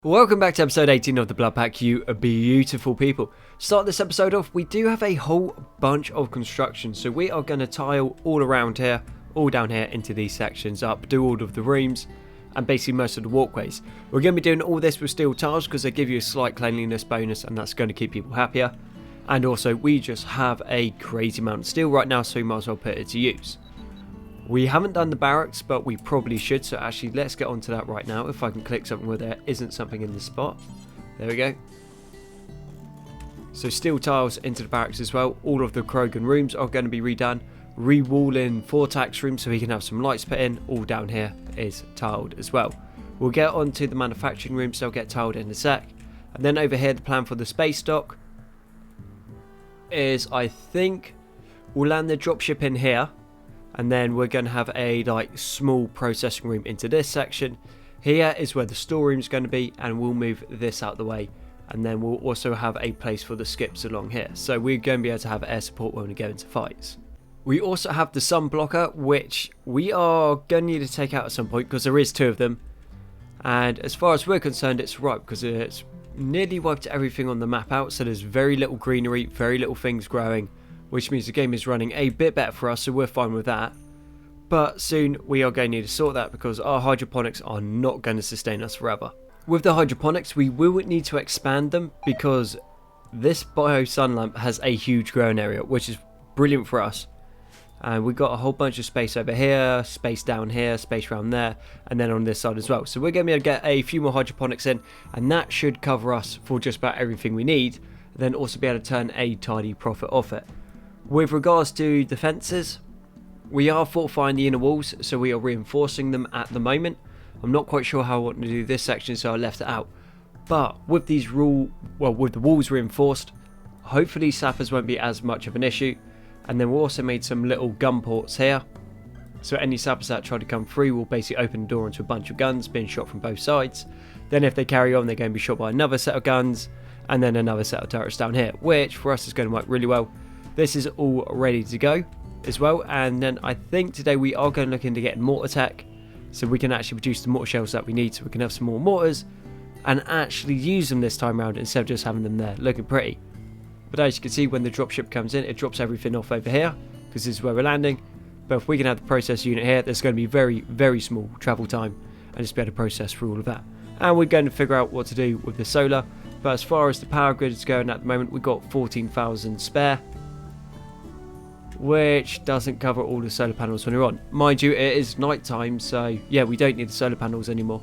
Welcome back to episode 18 of the BloodPack, you beautiful people. To start this episode off, we do have a whole bunch of construction, so we are going to tile all around here, all down here into these sections up, do all of the rooms, and basically most of the walkways. We're going to be doing all this with steel tiles because they give you a slight cleanliness bonus and that's going to keep people happier. And also, we just have a crazy amount of steel right now, so we might as well put it to use. We haven't done the barracks, but we probably should, so actually let's get onto that right now. If I can click something where there isn't something in the spot. There we go. So steel tiles into the barracks as well. All of the Krogan rooms are going to be redone. Re-walling Vortex room so we can have some lights put in. All down here is tiled as well. We'll get onto the manufacturing room, so they'll get tiled in a sec. And then over here, the plan for the space dock is, I think, we'll land the dropship in here. And then we're going to have a small processing room into this section. Here is where the storeroom is going to be, and we'll move this out the way. And then we'll also have a place for the skips along here. So we're going to be able to have air support when we go into fights. We also have the sun blocker, which we are going to need to take out at some point because there is two of them. And as far as we're concerned, it's right because it's nearly wiped everything on the map out. So there's very little greenery, very little things growing, which means the game is running a bit better for us, so we're fine with that. But soon we are going to need to sort that because our hydroponics are not going to sustain us forever. With the hydroponics, we will need to expand them because this bio sun lamp has a huge growing area, which is brilliant for us. And we've got a whole bunch of space over here, space down here, space around there, and then on this side as well. So we're going to be able to get a few more hydroponics in, and that should cover us for just about everything we need. Then also be able to turn a tidy profit off it. With regards to defences, we are fortifying the inner walls, so we are reinforcing them at the moment. I'm not quite sure how I want to do this section, so I left it out. But with these with the walls reinforced, hopefully sappers won't be as much of an issue. And then we also made some little gun ports here. So any sappers that try to come through will basically open the door into a bunch of guns being shot from both sides. Then if they carry on, they're going to be shot by another set of guns, and then another set of turrets down here, which for us is going to work really well. This is all ready to go as well, and then I think today we are going to look into getting mortar tech so we can actually produce the mortar shells that we need, so we can have some more mortars and actually use them this time around instead of just having them there looking pretty. But as you can see, when the dropship comes in, it drops everything off over here because this is where we're landing. But if we can have the process unit here, there's going to be very, very small travel time and just be able to process through all of that. And we're going to figure out what to do with the solar. But as far as the power grid is going at the moment, we've got 14,000 spare, which doesn't cover all the solar panels when you're on. Mind you, it is night time, so yeah, we don't need the solar panels anymore.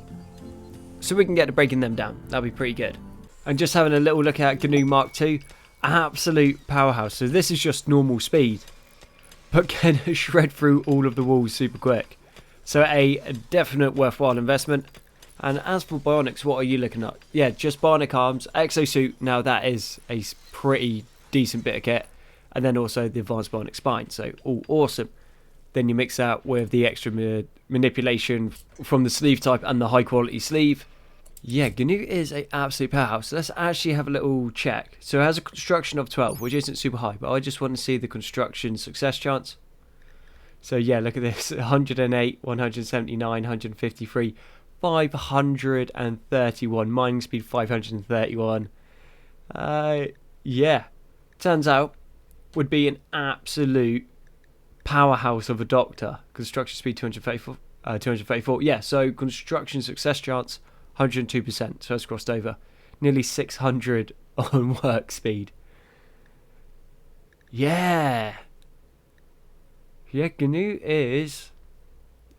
So we can get to breaking them down. That'll be pretty good. And just having a little look at GNU Mark II, absolute powerhouse. So this is just normal speed, but can shred through all of the walls super quick. So a definite worthwhile investment. And as for Bionics, what are you looking at? Yeah, just Bionic arms, exosuit. Now that is a pretty decent bit of kit. And then also the advanced bionic spine, so all awesome. Then you mix that with the extra manipulation from the sleeve type and the high quality sleeve. Yeah, GNU is an absolute powerhouse. Let's actually have a little check. So it has a construction of 12, which isn't super high, but I just want to see the construction success chance. So yeah, look at this, 108, 179, 153, 531, mining speed 531. Yeah, turns out would be an absolute powerhouse of a doctor. Construction speed 234. Yeah, so construction success chance 102%. So it's crossed over. Nearly 600 on work speed. Yeah. Yeah, GNU is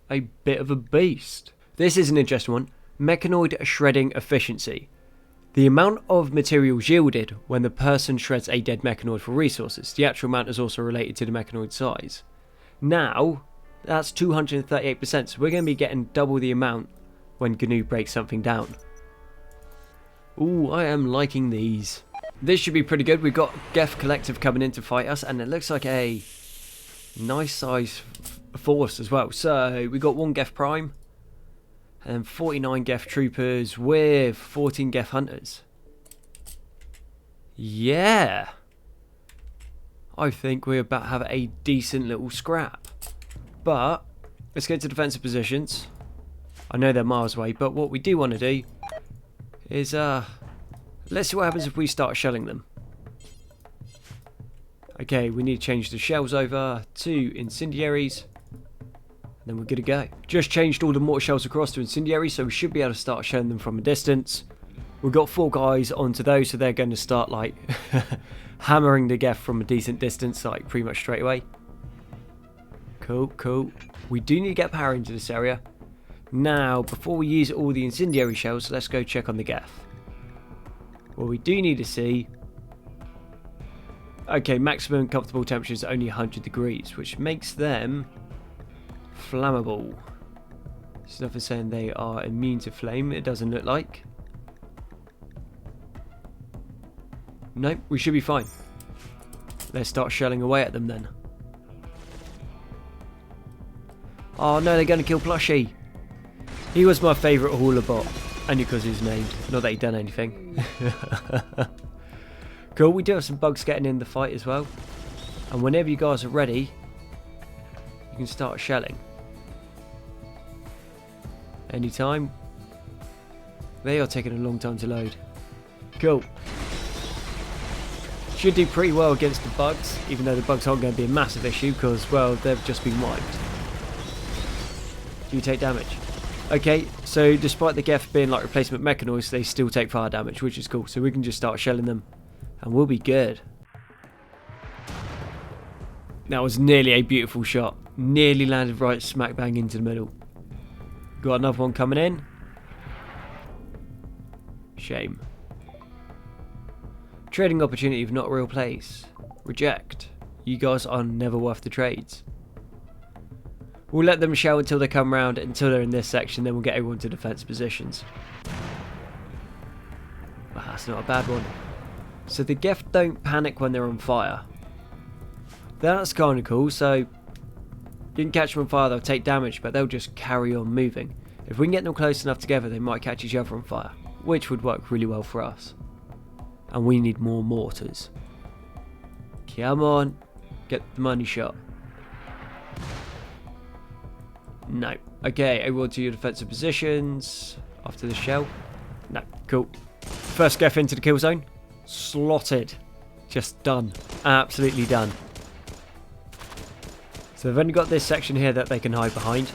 a bit of a beast. This is an interesting one. Mechanoid shredding efficiency. The amount of materials yielded when the person shreds a dead mechanoid for resources. The actual amount is also related to the mechanoid size. Now, that's 238%, so we're going to be getting double the amount when GNU breaks something down. Ooh, I am liking these. This should be pretty good. We've got Geth Collective coming in to fight us, and it looks like a nice size force as well. So, we got one Geth Prime, and 49 Geth Troopers with 14 Geth Hunters. Yeah. I think we're about to have a decent little scrap. But let's get to defensive positions. I know they're miles away, but what we do want to do is let's see what happens if we start shelling them. Okay, we need to change the shells over to incendiaries. And then we're good to go. Just changed all the mortar shells across to incendiaries, so we should be able to start shelling them from a distance. We've got 4 guys onto those, so they're going to start like hammering the Geth from a decent distance, like pretty much straight away. Cool, cool. We do need to get power into this area. Now, before we use all the incendiary shells, let's go check on the Geth. What we do need to see... Okay, maximum comfortable temperature is only 100 degrees, which makes them flammable. There's nothing saying they are immune to flame, it doesn't look like. Nope, we should be fine. Let's start shelling away at them then. Oh no, they're going to kill Plushie. He was my favourite hauler bot, only because he's named, not that he'd done anything. Cool, we do have some bugs getting in the fight as well. And whenever you guys are ready, you can start shelling. Anytime. They are taking a long time to load. Cool. Should do pretty well against the bugs, even though the bugs aren't going to be a massive issue because, well, they've just been wiped. Do you take damage? Okay, so despite the Geth being like replacement Mechanoids, they still take fire damage, which is cool. So we can just start shelling them and we'll be good. That was nearly a beautiful shot. Nearly landed right smack bang into the middle. Got another one coming in. Shame. Trading opportunity of not a real place. Reject. You guys are never worth the trades. We'll let them shell until they come round, until they're in this section, then we'll get everyone to defense positions. Wow, that's not a bad one. So the Geth don't panic when they're on fire. That's kind of cool, so you can catch them on fire, they'll take damage, but they'll just carry on moving. If we can get them close enough together, they might catch each other on fire, which would work really well for us. And we need more mortars. Come on, get the money shot. No. Okay, everyone to your defensive positions. After the shell. No, cool. First Geth into the kill zone. Slotted. Just done. Absolutely done. So they've only got this section here that they can hide behind,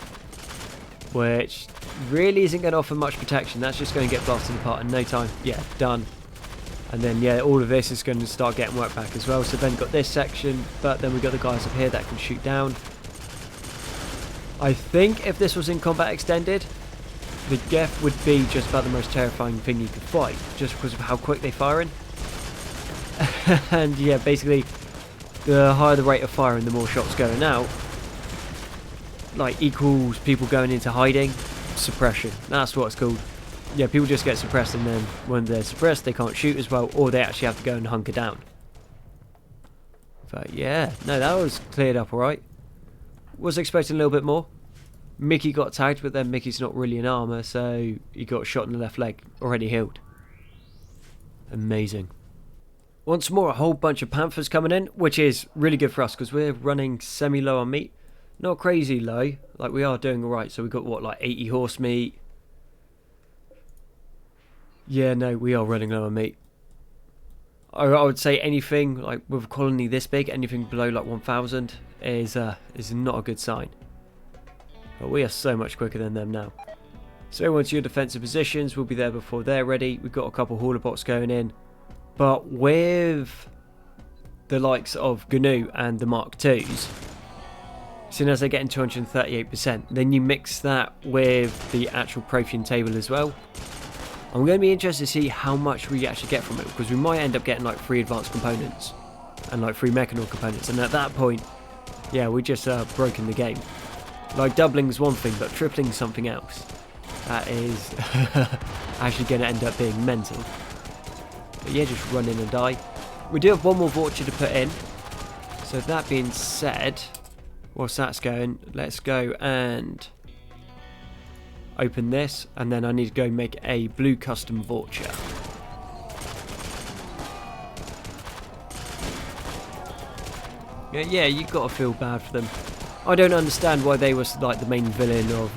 which really isn't going to offer much protection. That's just going to get blasted apart in no time. Yeah, done. And then, yeah, all of this is going to start getting worked back as well. So then got this section, but then we've got the guys up here that can shoot down. I think if this was in combat extended, the Geth would be just about the most terrifying thing you could fight, just because of how quick they fire in. And yeah, basically, the higher the rate of firing, the more shots going out, like equals people going into hiding, suppression. That's what it's called. Yeah, people just get suppressed, and then when they're suppressed, they can't shoot as well, or they actually have to go and hunker down. But yeah, no, that was cleared up alright. Was expecting a little bit more. Mickey got tagged, but then Mickey's not really in armour, so he got shot in the left leg, already healed. Amazing. Once more, a whole bunch of Panthers coming in, which is really good for us, because we're running semi-low on meat. Not crazy low, like we are doing alright, so we've got, what, like 80 horse meat? Yeah, no, we are running low on meat. I would say anything, like with a colony this big, anything below like 1,000 is not a good sign. But we are so much quicker than them now. So once your defensive positions, we'll be there before they're ready. We've got a couple hauler bots going in. But with the likes of GNU and the Mark IIs, as soon as they get in 238%, then you mix that with the actual Prothean table as well. I'm going to be interested to see how much we actually get from it, because we might end up getting like 3 advanced components and like 3 Mechanoid components, and at that point, yeah, we just broken the game. Like doubling is one thing, but tripling is something else. That is actually going to end up being mental. But yeah, just run in and die. We do have one more Vorture to put in. So that being said, whilst that's going, let's go and open this, and then I need to go make a blue custom Vorture. Yeah, you've got to feel bad for them. I don't understand why they was like the main villain of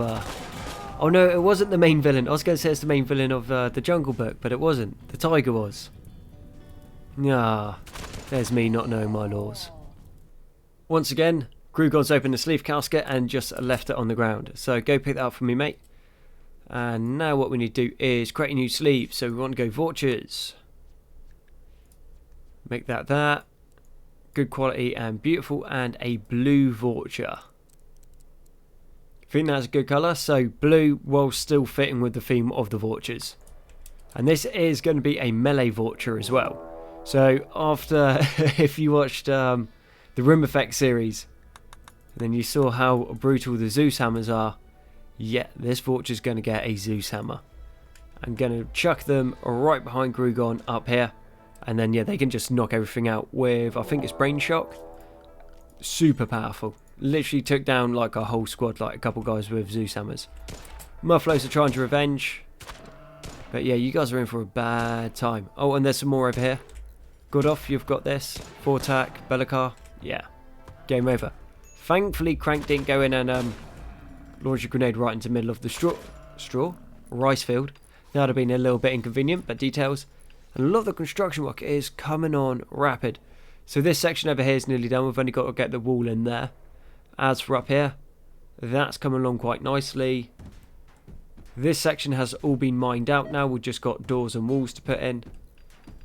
Oh no, it wasn't the main villain. I was going to say it's the main villain of the Jungle Book, but it wasn't. The tiger was. Ah, there's me not knowing my laws. Once again, Grugon's opened the sleeve casket and just left it on the ground. So go pick that up for me, mate. And now what we need to do is create a new sleeve. So we want to go Vultures. Make that. Good quality and beautiful, and a blue Vulture. I think that's a good colour. So blue while still fitting with the theme of the Vultures. And this is going to be a melee Vulture as well. So after, if you watched the Rimeffect series, and then you saw how brutal the Zeus hammers are, yeah, this Vulture's going to get a Zeus hammer. I'm going to chuck them right behind Grugon up here. And then, yeah, they can just knock everything out with, I think it's Brain Shock. Super powerful. Literally took down like a whole squad, like a couple guys with Zeus hammers. Mufflos are trying to revenge. But yeah, you guys are in for a bad time. Oh, and there's some more over here. Godoff, you've got this. Fortak, Belikar. Yeah. Game over. Thankfully, Crank didn't go in and launch a grenade right into the middle of the rice field. That would have been a little bit inconvenient, but details. And a lot of the construction work is coming on rapid. So this section over here is nearly done. We've only got to get the wall in there. As for up here, that's coming along quite nicely. This section has all been mined out now. We've just got doors and walls to put in.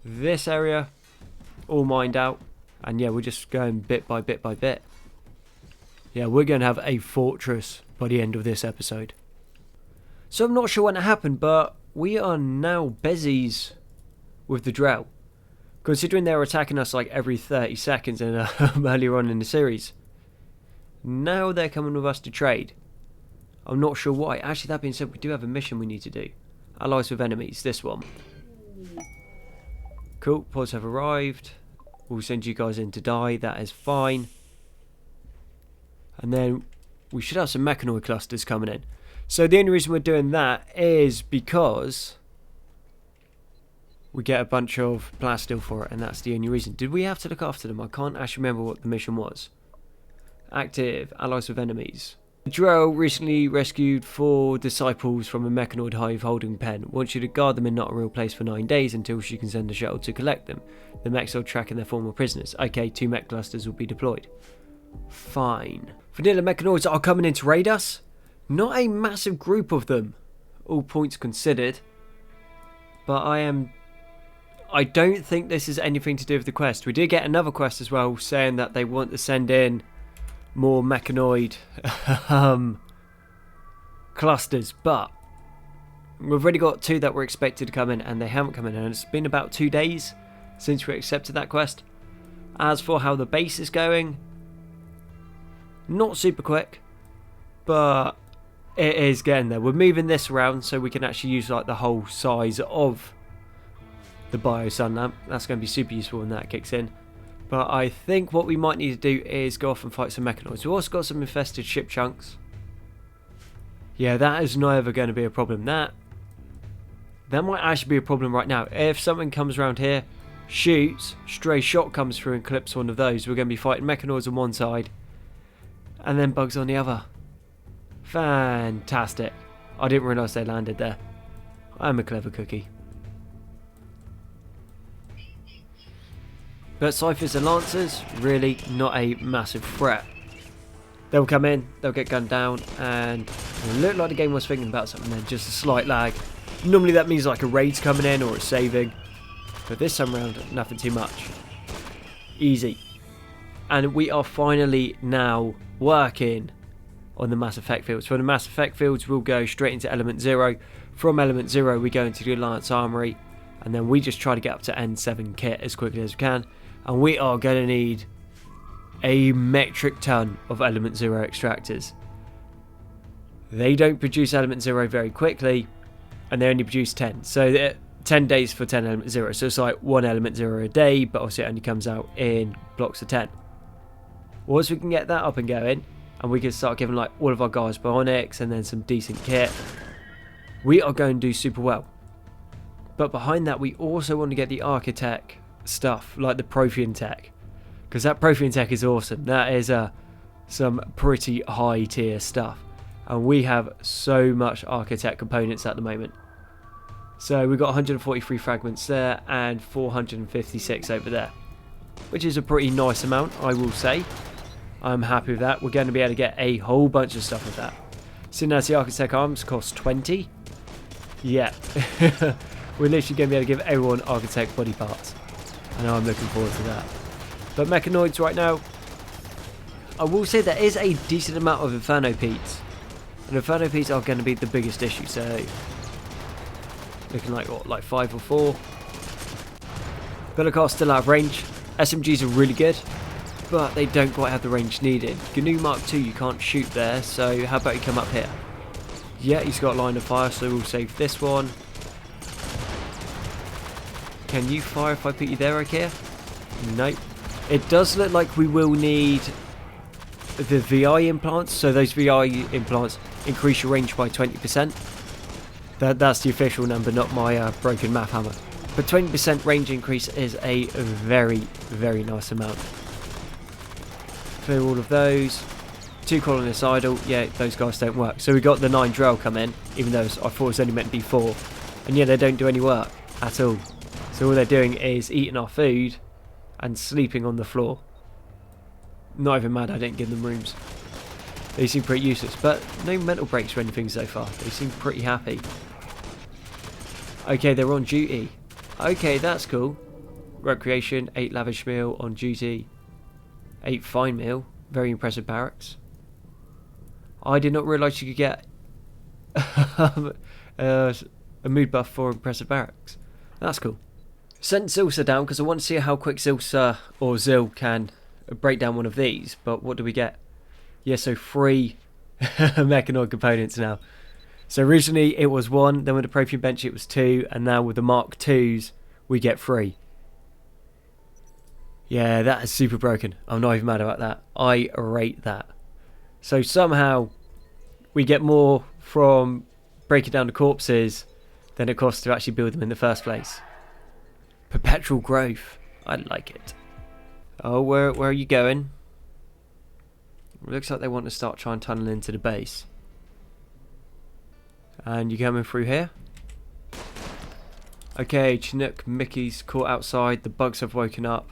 This area, all mined out. And yeah, we're just going bit by bit by bit. Yeah, we're going to have a fortress by the end of this episode. So I'm not sure when it happened, but we are now bezies with the Drow. Considering they were attacking us like every 30 seconds earlier on in the series. Now they're coming with us to trade. I'm not sure why. Actually, that being said, we do have a mission we need to do. Allies with enemies, this one. Cool, pods have arrived. We'll send you guys in to die, that is fine. And then we should have some Mechanoid clusters coming in. So the only reason we're doing that is because we get a bunch of plasteel for it, and that's the only reason. Did we have to look after them? I can't actually remember what the mission was. Active, allies with enemies. The Drow recently rescued 4 disciples from a Mechanoid hive holding pen. Wants you to guard them in not a real place for 9 days until she can send a shuttle to collect them. The mechs are tracking their former prisoners. Okay, 2 mech clusters will be deployed. Fine. Vanilla Mechanoids are coming in to raid us. Not a massive group of them, all points considered. But I don't think this is anything to do with the quest. We did get another quest as well saying that they want to send in more Mechanoid clusters, but we've already got 2 that were expected to come in and they haven't come in, and it's been about 2 days since we accepted that quest. As for how the base is going, not super quick, but it is getting there. We're moving this around so we can actually use like the whole size of the bio sun lamp. That's going to be super useful when that kicks in. But I think what we might need to do is go off and fight some Mechanoids. We've also got some infested ship chunks. Yeah, that is never going to be a problem. That might actually be a problem right now. If something comes around here, shoots, stray shot comes through and clips one of those, we're going to be fighting Mechanoids on one side and then bugs on the other. Fantastic. I didn't realise they landed there. I'm a clever cookie. But Cyphers and Lancers, really not a massive threat. They'll come in, they'll get gunned down, and it looked like the game was thinking about something then, just a slight lag. Normally that means like a raid's coming in or a saving. But this time around, nothing too much. Easy. And we are finally now working on the Masseffect fields. For the Masseffect fields, we'll go straight into Element 0. From Element 0, we go into the Alliance Armory, and then we just try to get up to N7 kit as quickly as we can. And we are going to need a metric ton of Element 0 extractors. They don't produce Element 0 very quickly, and they only produce 10. So 10 days for 10 Element 0. So it's like 1 Element 0 a day, but obviously it only comes out in blocks of 10. Once we can get that up and going, and we can start giving like all of our guys Bionics and then some decent kit, we are going to do super well. But behind that, we also want to get the Architect stuff, like the Prothean tech, because that Prothean tech is awesome. That is some pretty high tier stuff. And we have so much architect components at the moment. So we've got 143 fragments there and 456 over there, which is a pretty nice amount, I will say. I'm happy with that. We're going to be able to get a whole bunch of stuff with that. Seeing as the architect arms cost 20, yeah, we're literally going to be able to give everyone architect body parts. I know, I'm looking forward to that. But Mechanoids right now, I will say there is a decent amount of Inferno Peats. And Inferno Peats are going to be the biggest issue, so looking like what, like 5 or 4. Bionics still out of range. SMGs are really good, but they don't quite have the range needed. GNU Mark II you can't shoot there, so how about you come up here? Yeah, he's got line of fire, so we'll save this one. Can you fire if I put you there, okay? Nope. It does look like we will need the VI implants, so those VI implants increase your range by 20%. That's the official number, not my broken math hammer. But 20% range increase is a very, very nice amount. Clear all of those. 2 colonists idle. Yeah, those guys don't work. So we got the 9 drill come in, even though I thought it was only meant to be 4. And yeah, they don't do any work at all. So all they're doing is eating our food and sleeping on the floor. Not even mad I didn't give them rooms. They seem pretty useless, but no mental breaks or anything so far. They seem pretty happy. Okay, they're on duty. Okay, that's cool. Recreation, 8 lavish meal on duty. 8 fine meal. Very impressive barracks. I did not realise you could get a mood buff for impressive barracks. That's cool. Sent Zilsa down because I want to see how quick Zilsa or Zil can break down one of these. But what do we get? Yeah, so 3 Mechanoid components now. So originally it was 1, then with the Profium bench it was 2, and now with the Mark IIs we get 3. Yeah, that is super broken. I'm not even mad about that. I rate that. So somehow we get more from breaking down the corpses than it costs to actually build them in the first place. Perpetual growth. I like it. Oh, where are you going? Looks like they want to start trying to tunnel into the base. And you coming through here? Okay, Chinook, Mickey's caught outside. The bugs have woken up.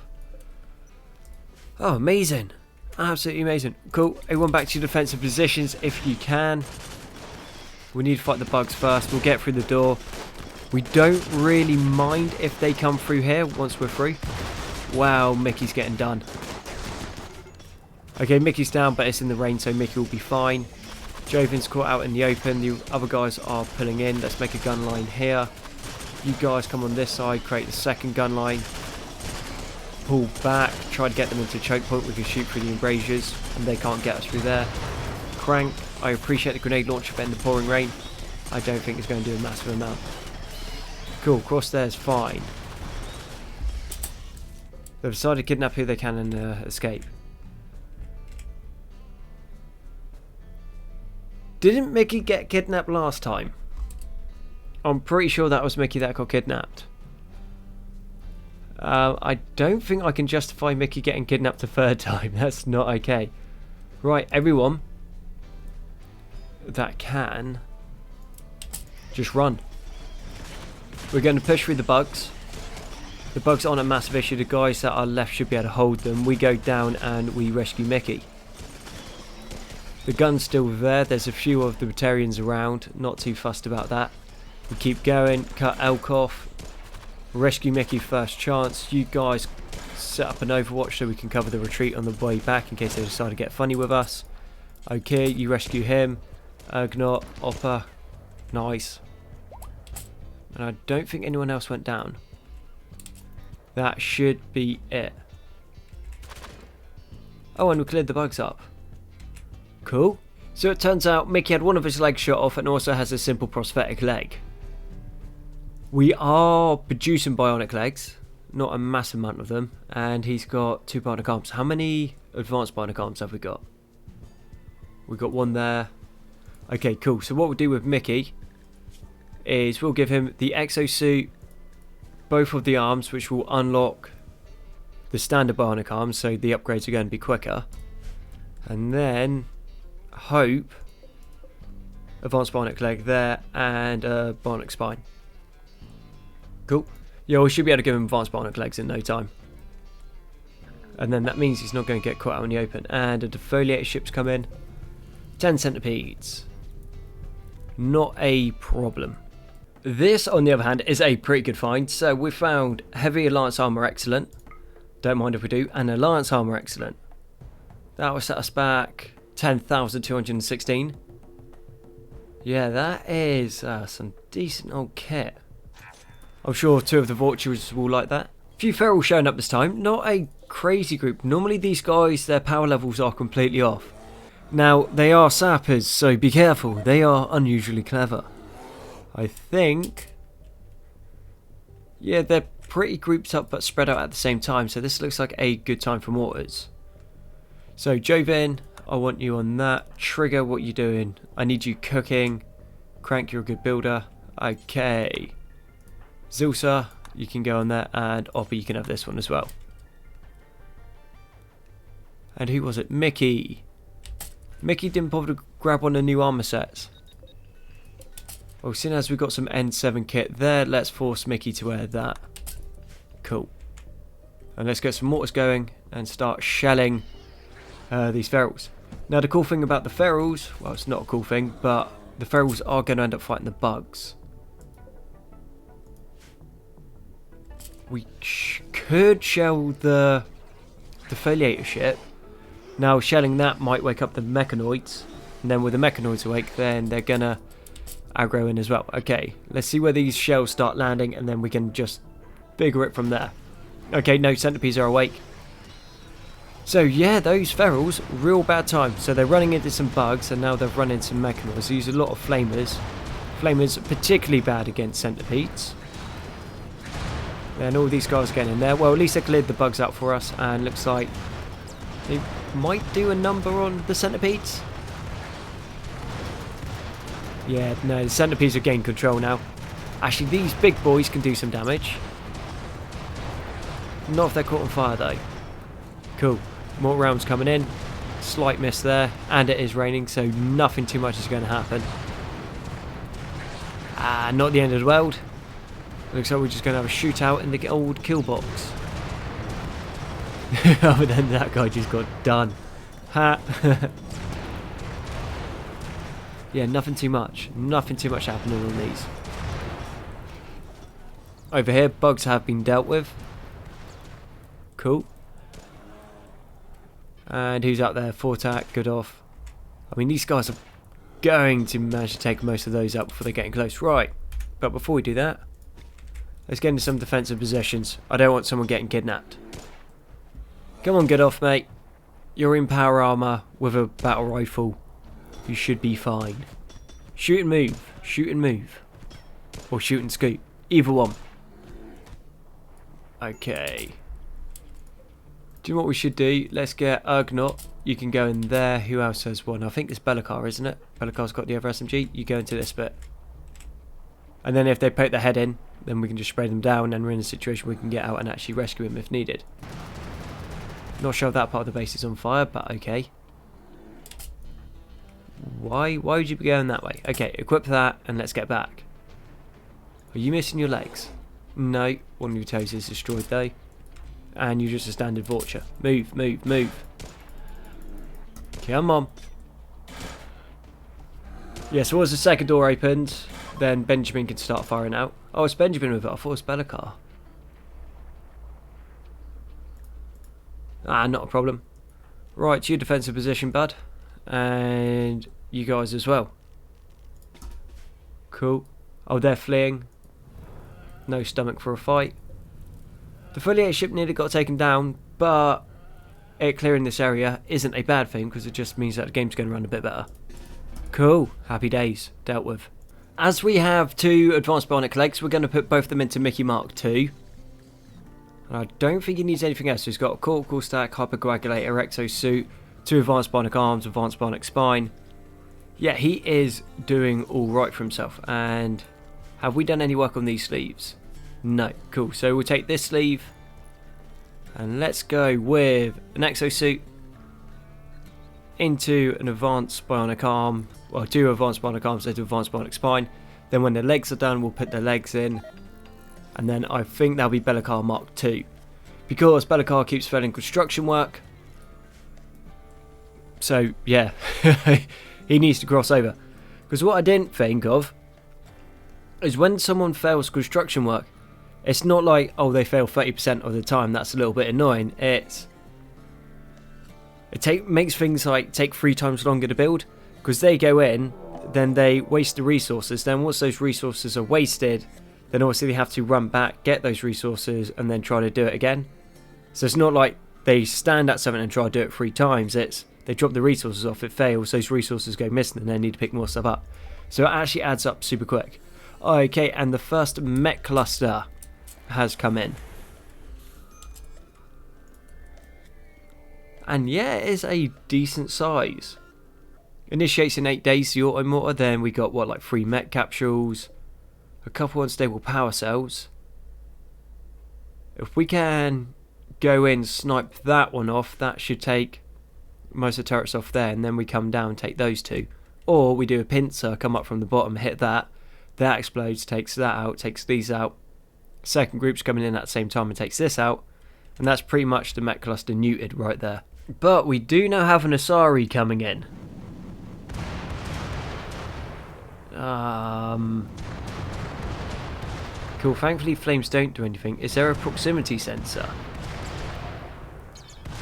Oh, amazing. Absolutely amazing. Cool. Everyone back to your defensive positions if you can. We need to fight the bugs first. We'll get through the door. We don't really mind if they come through here once we're through. Wow, Mickey's getting done. Okay, Mickey's down, but it's in the rain, so Mickey will be fine. Joven's caught out in the open. The other guys are pulling in. Let's make a gun line here. You guys come on this side, create the second gun line. Pull back, try to get them into choke point. We can shoot through the embrasures, and they can't get us through there. Crank, I appreciate the grenade launcher, but in the pouring rain, I don't think it's going to do a massive amount. Cool, cross there's fine. They've decided to kidnap who they can and escape. Didn't Mickey get kidnapped last time? I'm pretty sure that was Mickey that got kidnapped. I don't think I can justify Mickey getting kidnapped a third time. That's not okay. Right, everyone that can, just run. We're going to push through the bugs. The bugs aren't a massive issue. The guys that are left should be able to hold them. We go down and we rescue Mickey. The gun's still there. There's a few of the Batarians around. Not too fussed about that. We keep going. Cut Elk off. Rescue Mickey first chance. You guys set up an overwatch so we can cover the retreat on the way back in case they decide to get funny with us. Okay, you rescue him. Ugnot, Oppa. Nice. And I don't think anyone else went down. That should be it. Oh, and we cleared the bugs up. Cool. So it turns out Mickey had one of his legs shot off and also has a simple prosthetic leg. We are producing bionic legs, not a massive amount of them, and he's got 2 bionic arms. How many advanced bionic arms have we got? We've got 1 there. Okay, cool. So what we'll do with Mickey is we'll give him the exosuit, both of the arms, which will unlock the standard bionic arms, so the upgrades are going to be quicker. And then hope advanced bionic leg there, and a bionic spine. Cool. Yeah, we should be able to give him advanced bionic legs in no time. And then that means he's not going to get caught out in the open. And a defoliator ship's come in. 10 centipedes. Not a problem. This, on the other hand, is a pretty good find. So we found heavy Alliance armor, excellent. Don't mind if we do. And Alliance armor, excellent. That will set us back 10,216. Yeah, that is some decent old kit. I'm sure 2 of the vultures will like that. A few ferals showing up this time. Not a crazy group. Normally these guys, their power levels are completely off. Now, they are sappers, so be careful. They are unusually clever. I think... yeah, they're pretty grouped up but spread out at the same time, so this looks like a good time for mortars. So, Jovin, I want you on that. Trigger, what you doing? I need you cooking. Crank, you're a good builder. Okay. Zulsa, you can go on there, and Oppie, you can have this one as well. And who was it? Mickey. Mickey didn't bother to grab one of the new armor sets. Well, seeing as we've got some N7 kit there, let's force Mickey to wear that. Cool. And let's get some mortars going and start shelling these ferals. Now, the cool thing about the ferals, well, it's not a cool thing, but the ferals are going to end up fighting the bugs. We could shell the defoliator ship. Now, shelling that might wake up the Mechanoids. And then with the Mechanoids awake, then they're going to aggro in as well. Okay, let's see where these shells start landing, and then we can just figure it from there. Okay, no, centipedes are awake. So, yeah, those ferals, real bad time. So they're running into some bugs, and now they're running into some Mechanoids. They use a lot of flamers. Flamers are particularly bad against centipedes. And all these guys are getting in there. Well, at least they cleared the bugs out for us, and looks like they might do a number on the centipedes. Yeah, no, the centipedes have gained control now. Actually, these big boys can do some damage. Not if they're caught on fire, though. Cool. More rounds coming in. Slight miss there, and it is raining, so nothing too much is going to happen. Not the end of the world. Looks like we're just going to have a shootout in the old kill box. Other than that guy just got done. Ha! Yeah, nothing too much. Nothing too much happening on these. Over here, bugs have been dealt with. Cool. And who's out there? Fortac, good off. I mean, these guys are going to manage to take most of those out before they're getting close. Right. But before we do that, let's get into some defensive positions. I don't want someone getting kidnapped. Come on, get off, mate. You're in power armor with a battle rifle. You should be fine. Shoot and move. Shoot and move. Or shoot and scoot. Either one. Okay. Do you know what we should do? Let's get Urgnot. You can go in there. Who else has one? I think it's Bellacar, isn't it? Bellacar's got the other SMG. You go into this bit. And then if they poke their head in, then we can just spray them down, and we're in a situation where we can get out and actually rescue them if needed. Not sure if that part of the base is on fire, but okay. Why would you be going that way? Okay, equip that and let's get back. Are you missing your legs? No, one of your toes is destroyed though. And you're just a standard vulture. Move, move, move. Come on. Yeah, so once the second door opened, then Benjamin can start firing out. Oh, it's Benjamin with it. I thought it was Bellacar. Not a problem. Right, to your defensive position, bud. And you guys as well. Cool. Oh, they're fleeing. No stomach for a fight. The defoliator ship nearly got taken down, but it clearing this area isn't a bad thing because it just means that the game's going to run a bit better. Cool. Happy days. Dealt with. As we have 2 advanced bionic legs, we're going to put both of them into Mickey Mark II. And I don't think he needs anything else. He's got a cortical stack, hypercoagulator, exosuit, 2 advanced bionic arms, advanced bionic spine. Yeah, he is doing all right for himself. And have we done any work on these sleeves? No. Cool. So we'll take this sleeve and let's go with an exosuit into an advanced bionic arm, well, 2 advanced bionic arms into advanced bionic spine. Then when the legs are done, we'll put the legs in, and then I think that'll be Bellicar Mark II, because Bellicar keeps failing construction work. So yeah, he needs to cross over. Because what I didn't think of is when someone fails construction work, it's not like, oh, they fail 30% of the time, that's a little bit annoying. It makes things like take 3 times longer to build, because they go in, then they waste the resources. Then once those resources are wasted, then obviously they have to run back, get those resources, and then try to do it again. So it's not like they stand at something and try to do it 3 times. It's they drop the resources off, it fails, those resources go missing, and they need to pick more stuff up. So it actually adds up super quick. Okay, and the first mech cluster has come in. And yeah, it is a decent size. Initiates in 8 days, the auto motor. Then we got, what, like 3 mech capsules, a couple unstable power cells. If we can go in, snipe that one off, that should take most of the turrets off there, and then we come down, take those 2. Or we do a pincer, come up from the bottom, hit that explodes, takes that out, takes these out. Second group's coming in at the same time and takes this out, and that's pretty much the mech cluster neutered right there. But we do now have an Asari coming in. Cool, thankfully flames don't do anything. Is there a proximity sensor?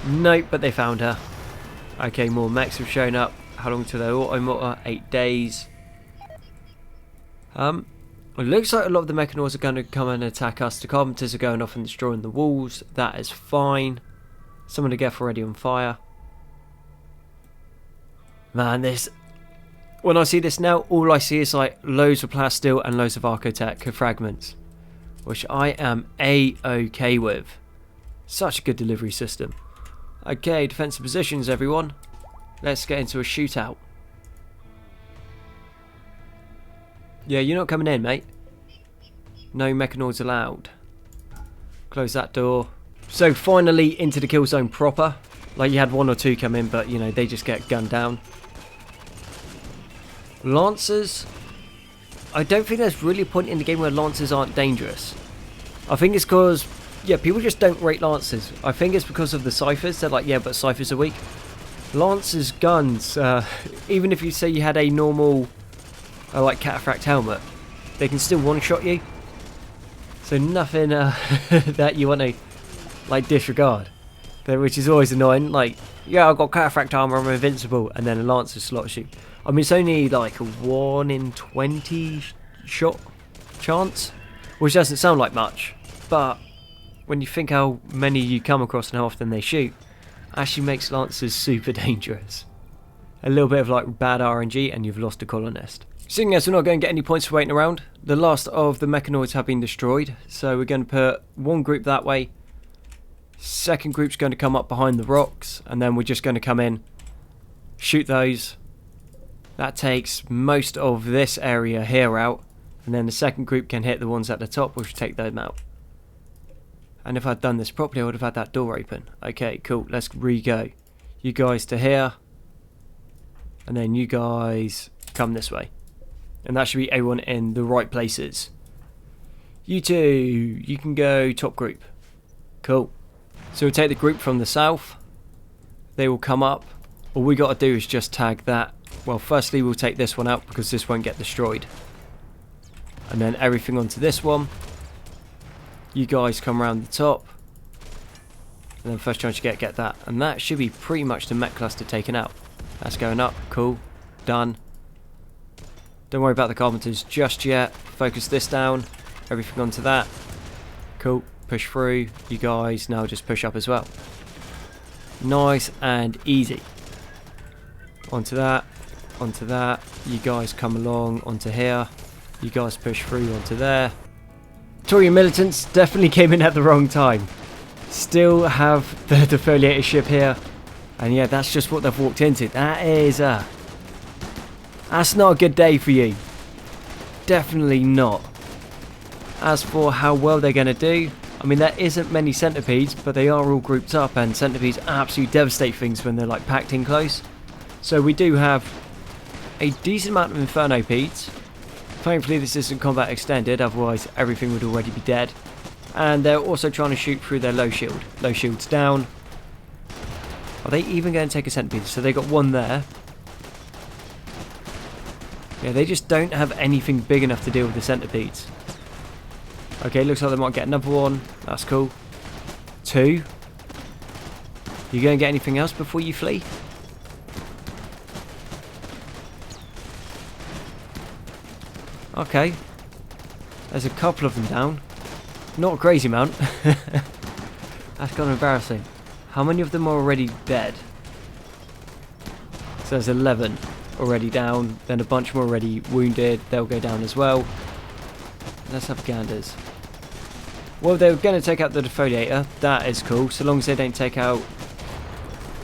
Nope, but they found her. Okay, more mechs have shown up. How long to their auto motor? 8 days. It looks like a lot of the Mechanoids are going to come and attack us. The Carpenters are going off and destroying the walls. That is fine. Some of the Geth already on fire. Man, this... When I see this now, all I see is like loads of plasteel and loads of Archotech fragments, which I am A-okay with. Such a good delivery system. Okay, defensive positions, everyone. Let's get into a shootout. Yeah, you're not coming in, mate. No Mechanoids allowed. Close that door. So finally into the kill zone proper. Like you had 1 or 2 come in, but you know, they just get gunned down. Lancers. I don't think there's really a point in the game where Lancers aren't dangerous. I think it's because, yeah, people just don't rate Lancers. I think it's because of the Ciphers. They're like, yeah, but Ciphers are weak. Lancers guns, even if you say you had a normal, like Cataphract helmet, they can still one-shot you. So nothing that you want to, like, disregard. Which is always annoying. Like, yeah, I've got Cataphract armor, I'm invincible, and then a Lancer slots you. I mean, it's only like a 1 in 20 shot chance, which doesn't sound like much, but when you think how many you come across and how often they shoot, actually makes Lancers super dangerous. A little bit of like bad RNG and you've lost a colonist. Seeing as we're not going to get any points for waiting around, the last of the Mechanoids have been destroyed, so we're going to put one group that way, second group's going to come up behind the rocks, and then we're just going to come in, shoot those. That takes most of this area here out, and then the second group can hit the ones at the top, which will take them out. And if I'd done this properly, I would have had that door open. Okay, cool, let's re-go. You guys to here, and then you guys come this way. And that should be everyone in the right places. You two, you can go top group. Cool. So we'll take the group from the south. They will come up. All we got to do is just tag that. Well, firstly we'll take this one out because this won't get destroyed. And then everything onto this one. You guys come around the top. And then first chance you get that. And that should be pretty much the mech cluster taken out. That's going up. Cool. Done. Don't worry about the Carpenters just yet. Focus this down. Everything onto that. Cool. Push through. You guys now just push up as well. Nice and easy. Onto that. Onto that. You guys come along onto here. You guys push through onto there. Torian militants definitely came in at the wrong time. Still have the defoliator ship here. And yeah, that's just what they've walked into. That is that's not a good day for you. Definitely not. As for how well they're going to do, I mean, there isn't many centipedes, but they are all grouped up, and centipedes absolutely devastate things when they're like packed in close. So we do have a decent amount of Inferno Pedes. Thankfully this isn't combat extended, otherwise everything would already be dead. And they're also trying to shoot through their low shield. Low shield's down. Are they even going to take a centipede? So they got one there. Yeah, they just don't have anything big enough to deal with the centipedes. Okay, looks like they might get another one. That's cool. 2. You going to get anything else before you flee? Okay. There's a couple of them down. Not a crazy amount. That's kind of embarrassing. How many of them are already dead? So there's 11 already down. Then a bunch more already wounded. They'll go down as well. Let's have ganders. Well, they're going to take out the defoliator. That is cool. So long as they don't take out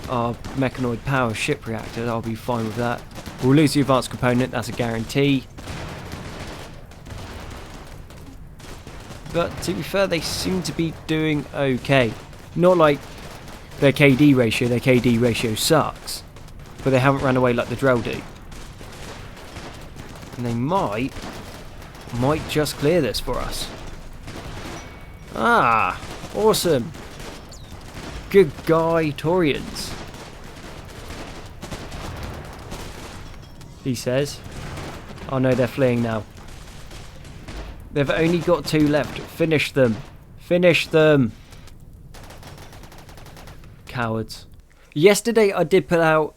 our Mechanoid power ship reactor, I'll be fine with that. We'll lose the advanced component. That's a guarantee. But to be fair, they seem to be doing okay. Not like their KD ratio sucks. But they haven't run away like the Drell do. And they might just clear this for us. Ah, awesome. Good guy, Taurians. He says. Oh no, they're fleeing now. They've only got 2 left. Finish them. Finish them. Cowards. Yesterday I did put out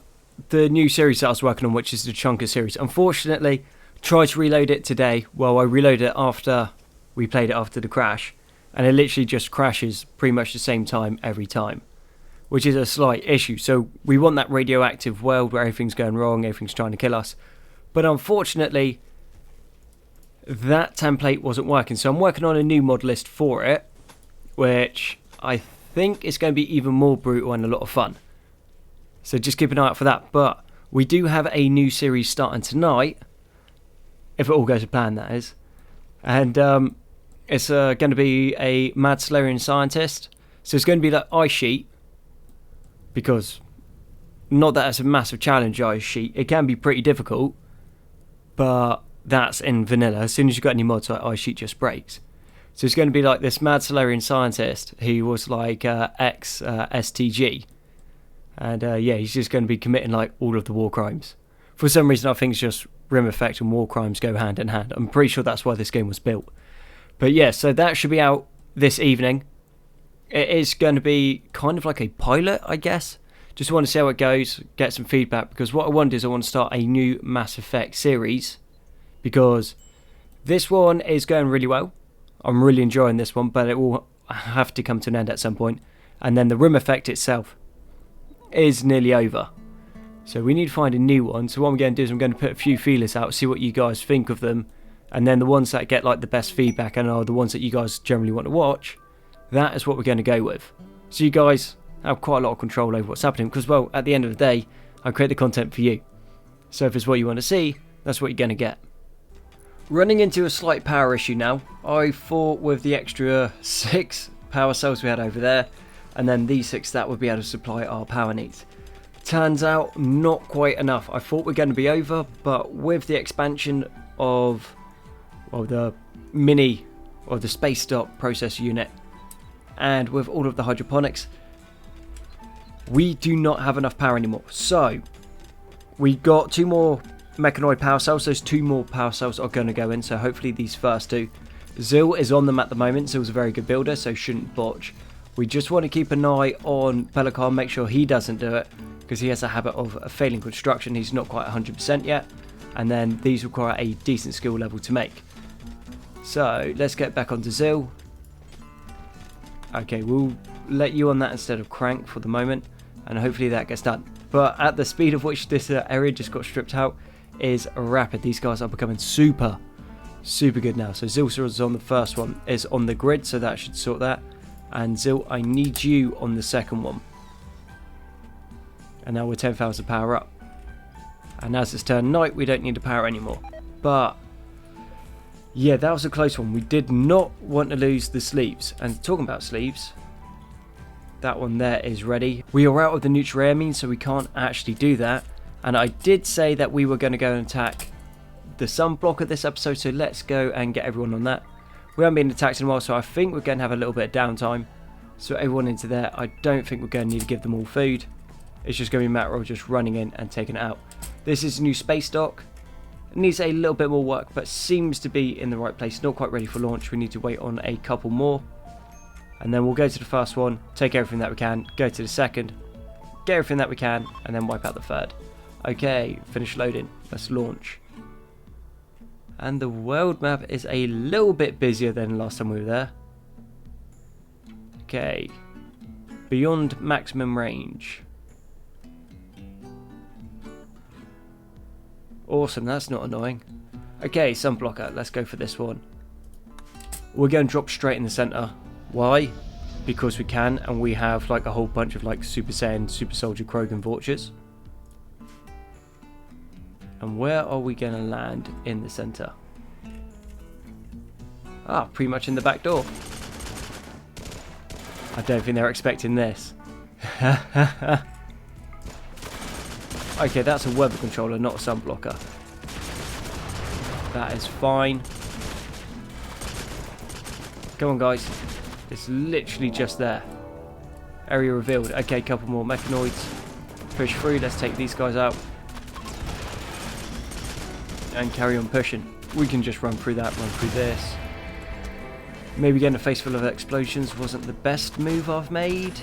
the new series that I was working on, which is the Chunker series. Unfortunately, tried to reload it today. Well, I reloaded it after we played it after the crash. And it literally just crashes pretty much the same time every time. Which is a slight issue. So we want that radioactive world where everything's going wrong, everything's trying to kill us. But unfortunately, that template wasn't working. So I'm working on a new mod list for it, which I think is going to be even more brutal and a lot of fun. So just keep an eye out for that. But we do have a new series starting tonight, if it all goes to plan, that is. And it's going to be a Mad Solarian Scientist. So it's going to be like Ice Sheet, because not that it's a massive challenge, Ice Sheet. It can be pretty difficult, but that's in vanilla. As soon as you've got any mods, like Ice Sheet just breaks. So it's going to be like this Mad Solarian Scientist who was like ex-STG. And yeah, he's just going to be committing like all of the war crimes. For some reason, I think it's just Rimeffect and war crimes go hand in hand. I'm pretty sure that's why this game was built. But yeah, so that should be out this evening. It is going to be kind of like a pilot, I guess. Just want to see how it goes, get some feedback. Because what I want is I want to start a new Mass Effect series. Because this one is going really well. I'm really enjoying this one, but it will have to come to an end at some point. And then the Rimeffect itself is nearly over. So we need to find a new one. So what I'm going to do is I'm going to put a few feelers out, see what you guys think of them. And then the ones that get like the best feedback and are the ones that you guys generally want to watch, that is what we're going to go with. So you guys have quite a lot of control over what's happening. Because, well, at the end of the day, I create the content for you. So if it's what you want to see, that's what you're going to get. Running into a slight power issue now. I thought with the extra 6 power cells we had over there, and then these 6 that would be able to supply our power needs. Turns out not quite enough. I thought we're going to be over, but with the expansion of the mini or the space dock processor unit, and with all of the hydroponics, we do not have enough power anymore. So we got 2 more Mechanoid power cells. Those 2 more power cells are going to go in, so hopefully these first 2. Zil is on them at the moment. Zil's a very good builder, so shouldn't botch. We just want to keep an eye on Pelican, make sure he doesn't do it, because he has a habit of failing construction. He's not quite 100% yet, and then these require a decent skill level to make. So let's get back onto Zil. Okay, we'll let you on that instead of Crank for the moment, and hopefully that gets done. But at the speed of which this area just got stripped out is rapid. These guys are becoming super good now. So Zil is on the first one, is on the grid, so that should sort that. And Zil, I need you on the second one. And now we're 10,000 power up. And as it's turned night, we don't need to power anymore. But yeah, that was a close one. We did not want to lose the sleeves. And talking about sleeves, that one there is ready. We are out of the neutral air means, so we can't actually do that. And I did say that we were going to go and attack the sun blocker this episode, so let's go and get everyone on that. We haven't been attacked in a while, so I think we're going to have a little bit of downtime. So everyone into there, I don't think we're going to need to give them all food. It's just going to be a matter of just running in and taking it out. This is a new space dock. It needs a little bit more work, but seems to be in the right place. Not quite ready for launch. We need to wait on a couple more. And then we'll go to the first one, take everything that we can, go to the second, get everything that we can, and then wipe out the third. Okay, finish loading. Let's launch. And the world map is a little bit busier than last time we were there. Okay. Beyond maximum range. Awesome, that's not annoying. Okay, sunblocker, let's go for this one. We're going to drop straight in the centre. Why? Because we can, and we have like a whole bunch of like Super Saiyan, Super Soldier, Krogan Vultures. And where are we going to land in the centre? Ah, pretty much in the back door. I don't think they're expecting this. Okay, that's a weather controller, not a sunblocker. That is fine. Come on, guys. It's literally just there. Area revealed. Okay, couple more Mechanoids. Push through. Let's take these guys out. And carry on pushing. We can just run through that, run through this. Maybe getting a face full of explosions wasn't the best move I've made.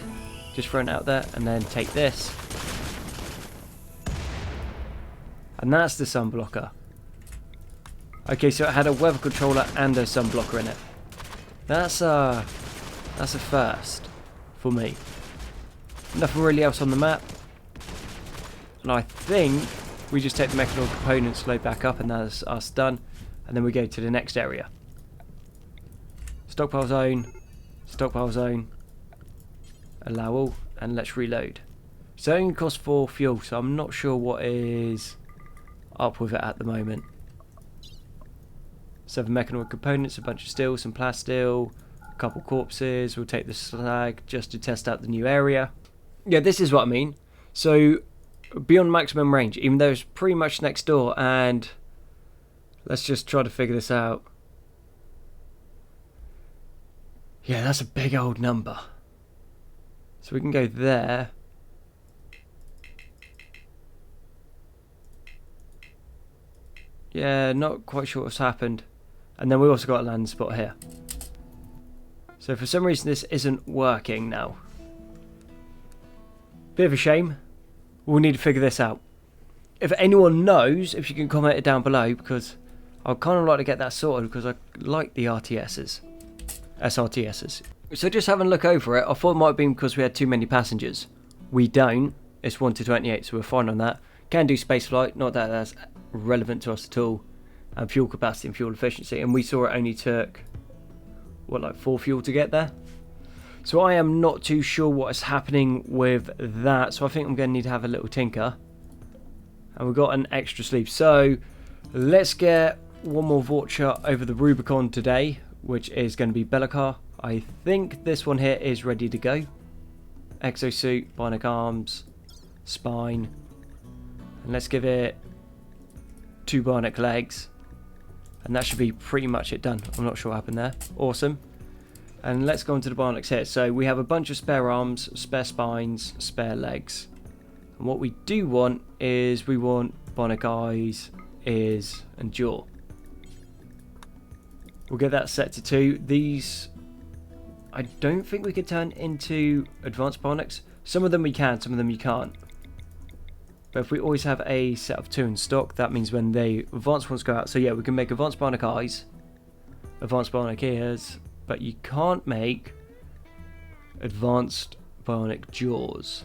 Just throw it out there and then take this. And that's the sunblocker. Okay, so it had a weather controller and a sunblocker in it. That's a first for me. Nothing really else on the map. And I think we just take the Mechanoid components, load back up, and that's us done. And then we go to the next area. Stockpile zone, allow all, and let's reload. So it only costs 4 fuel, so I'm not sure what is up with it at the moment. 7 Mechanoid components, a bunch of steel, some plasteel, a couple corpses. We'll take the slag just to test out the new area. Yeah, this is what I mean. So beyond maximum range, even though it's pretty much next door, and let's just try to figure this out. Yeah, that's a big old number. So we can go there. Yeah, not quite sure what's happened. And then we also got a landing spot here. So for some reason this isn't working now. Bit of a shame. We'll need to figure this out. If anyone knows, if you can comment it down below, because I'd kind of like to get that sorted, because I like the SRTSs. So just having a look over it, I thought it might have been because we had too many passengers. We don't. It's 1 to 28, so we're fine on that. Can do space flight, not that that's relevant to us at all. And fuel capacity and fuel efficiency. And we saw it only took, what, like 4 fuel to get there? So I am not too sure what is happening with that. So I think I'm going to need to have a little tinker. And we've got an extra sleeve. So let's get one more Vulture over the Rubicon today, which is going to be Bellicar. I think this one here is ready to go. Exosuit, bionic arms, spine. And let's give it 2 bionic legs. And that should be pretty much it done. I'm not sure what happened there. Awesome. And let's go into the bionics here. So we have a bunch of spare arms, spare spines, spare legs. And what we do want is we want bionic eyes, ears, and jaw. We'll get that set to 2. These, I don't think we could turn into advanced bionics. Some of them we can, some of them you can't. But if we always have a set of 2 in stock, that means when the advanced ones go out. So yeah, we can make advanced bionic eyes, advanced bionic ears, but you can't make advanced bionic jaws.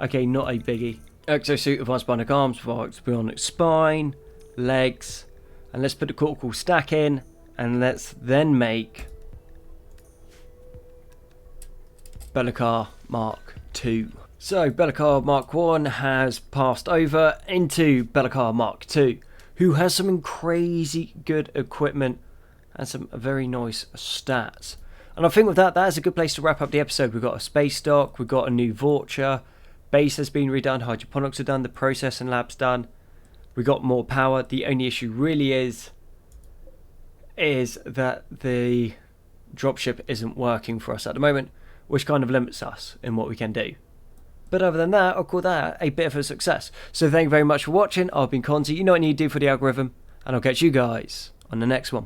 Okay, not a biggie. Exosuit, advanced bionic arms, advanced bionic spine, legs, and let's put the cortical stack in, and let's then make Bellicar Mark II. So Bellicar Mark 1 has passed over into Bellicar Mark 2, who has some crazy good equipment and some very nice stats. And I think with that is a good place to wrap up the episode. We've got a space dock, we've got a new Vulture, Base has been redone, hydroponics are done, the processing lab's done. We got more power. The only issue really is that the dropship isn't working for us at the moment, which kind of limits us in what we can do. But other than that, I'll call that a bit of a success. So thank you very much for watching. I've been Conzi. You know what you need to do for the algorithm, and I'll catch you guys on the next one.